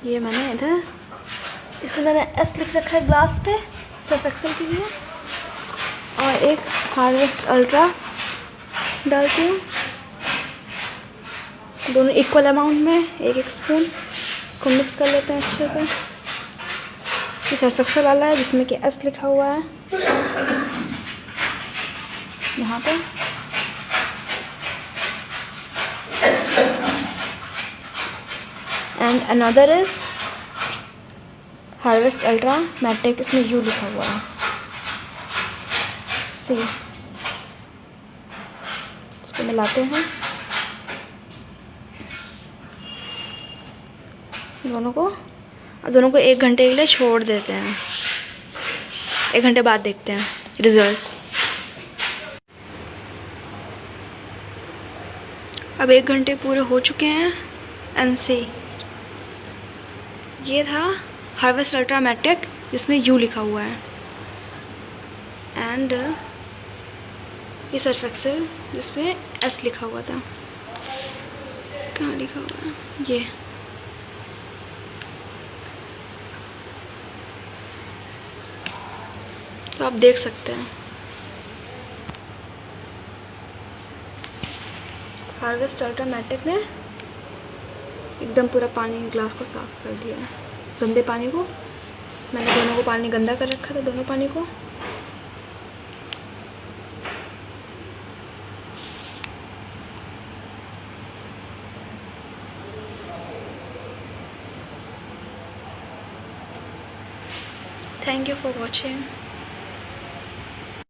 ये मैंने इधर इसमें मैंने एस लिख रखा है ग्लास पे सर्फ एक्सेल के लिए, और एक हार्वेस्ट अल्ट्रा डालती हूँ, दोनों इक्वल अमाउंट में, एक स्पून। इसको मिक्स कर लेते हैं अच्छे से। ये सर्फ एक्सेल वाला है जिसमें कि एस लिखा हुआ है यहाँ पे। And another is harvest ultramatic, इसमें यू लिखा हुआ है, सी। इसको मिलाते हैं दोनों को, और दोनों को 1 घंटे के लिए छोड़ देते हैं। 1 घंटे बाद देखते हैं रिजल्ट्स। अब 1 घंटे पूरे हो चुके हैं एंड सी, ये था हार्वेस्ट अल्ट्रा मैटिक जिसमें यू लिखा हुआ है, एंड ये सर्फ एक्सेल जिसमें एस लिखा हुआ था। कहाँ लिखा हुआ है ये? तो आप देख सकते हैं हार्वेस्ट अल्ट्रा मैटिक ने एकदम पूरा पानी ग्लास को साफ कर दिया है, गंदे पानी को। मैंने दोनों को पानी गंदा कर रखा था, दोनों पानी को। Thank you for watching.